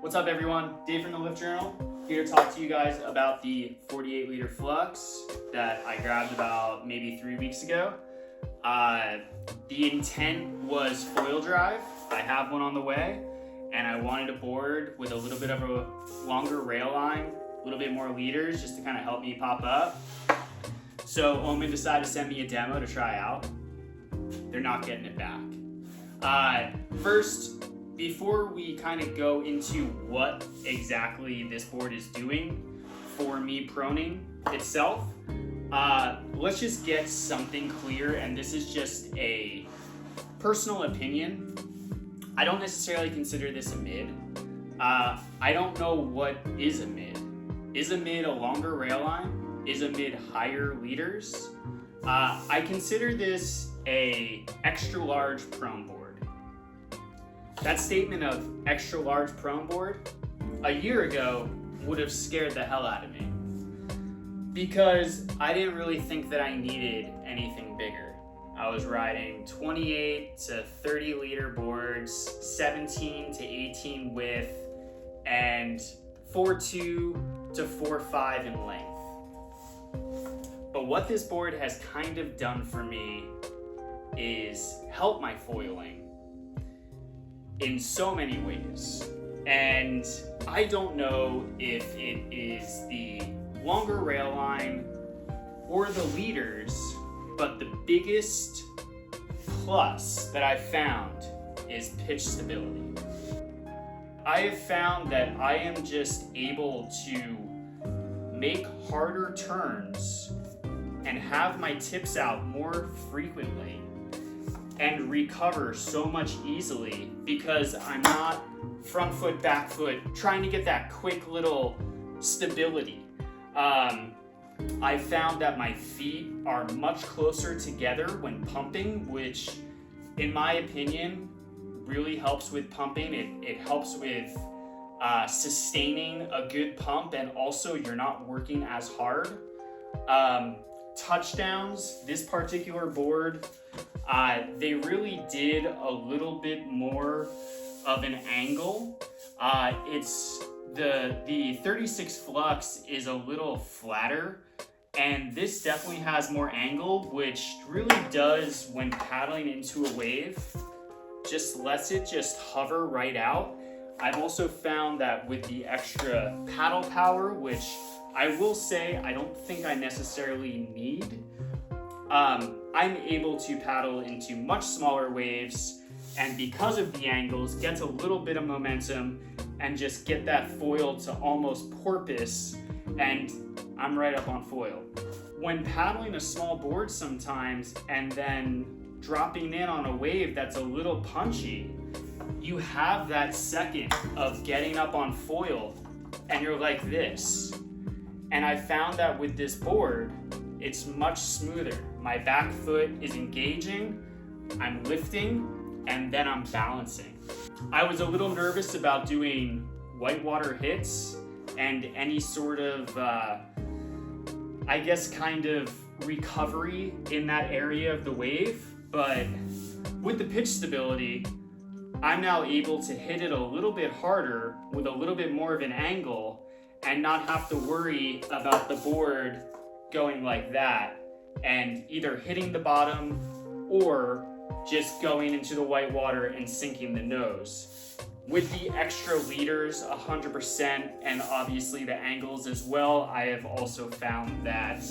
What's up everyone? Dave from the Lift Journal, here to talk to you guys about the 48 liter Flux that I grabbed about maybe 3 weeks ago. The intent was foil drive. I have one on the way, and I wanted a board with a little bit of a longer rail line, a little bit more liters, just to kind of help me pop up. So Omen decided to send me a demo to try out. They're not getting it back. First, before we kind of go into what exactly this board is doing for me proning itself, let's just get something clear, and this is just a personal opinion. I don't necessarily consider this a mid. I don't know what is a mid. Is a mid a longer rail line? Is a mid higher liters? I consider this a extra large prone board. That statement of extra large prone board a year ago would have scared the hell out of me, because I didn't really think that I needed anything bigger. I was riding 28 to 30 liter boards, 17 to 18 width, and 4.2 to 4.5 in length. But what this board has kind of done for me is help my foiling in so many ways. And I don't know if it is the longer rail line or the liters, but the biggest plus that I've found is pitch stability. I have found that I am just able to make harder turns and have my tips out more frequently and recover so much easily, because I'm not front foot, back foot, trying to get that quick little stability. I found that my feet are much closer together when pumping, which in my opinion really helps with pumping. It helps with sustaining a good pump, and also you're not working as hard. Touchdowns, this particular board, they really did a little bit more of an angle. It's the 36 Flux is a little flatter, and this definitely has more angle, which really does, when paddling into a wave, just lets it just hover right out. I've also found that with the extra paddle power, which I will say I don't think I necessarily need, I'm able to paddle into much smaller waves, and because of the angles, gets a little bit of momentum and just get that foil to almost porpoise, and I'm right up on foil. When paddling a small board sometimes and then dropping in on a wave that's a little punchy, you have that second of getting up on foil and you're like this. And I found that with this board, it's much smoother. My back foot is engaging, I'm lifting, and then I'm balancing. I was a little nervous about doing whitewater hits and any sort of, I guess, kind of recovery in that area of the wave, but with the pitch stability, I'm now able to hit it a little bit harder with a little bit more of an angle and not have to worry about the board going like that and either hitting the bottom or just going into the white water and sinking the nose. With the extra liters, 100%, and obviously the angles as well, I have also found that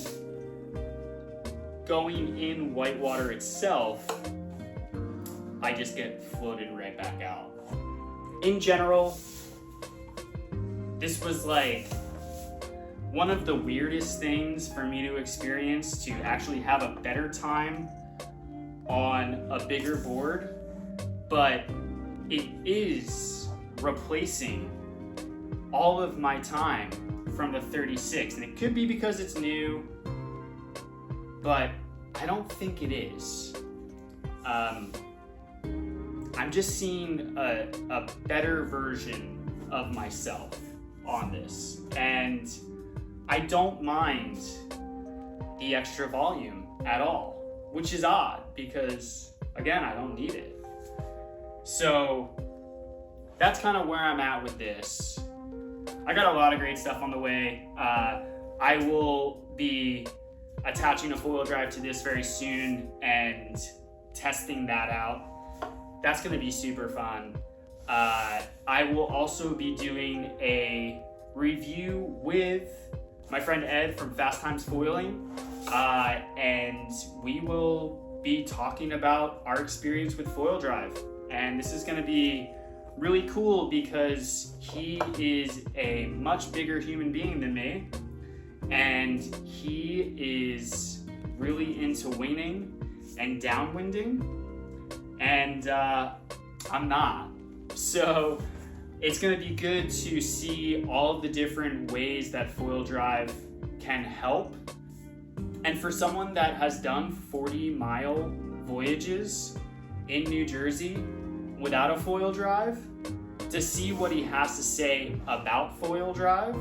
going in whitewater itself, I just get floated right back out. In general, this was like one of the weirdest things for me to experience, to actually have a better time on a bigger board, but it is replacing all of my time from the 36, and it could be because it's new, but I don't think it is. I'm just seeing a better version of myself on this, and I don't mind the extra volume at all, which is odd because, again, I don't need it. So that's kind of where I'm at with this. I got a lot of great stuff on the way. I will be attaching a foil drive to this very soon and testing that out. That's going to be super fun. I will also be doing a review with my friend Ed from Fast Times Foiling, and we will be talking about our experience with foil drive. And this is going to be really cool because he is a much bigger human being than me, and he is really into winging and downwinding, and I'm not. So it's going to be good to see all of the different ways that foil drive can help. And for someone that has done 40-mile voyages in New Jersey without a foil drive, to see what he has to say about foil drive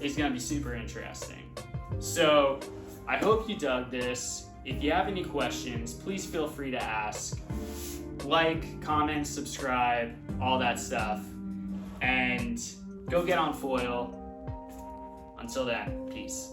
is going to be super interesting. So I hope you dug this. If you have any questions, please feel free to ask. Like, comment, subscribe, all that stuff. And go get on foil. Until then, peace.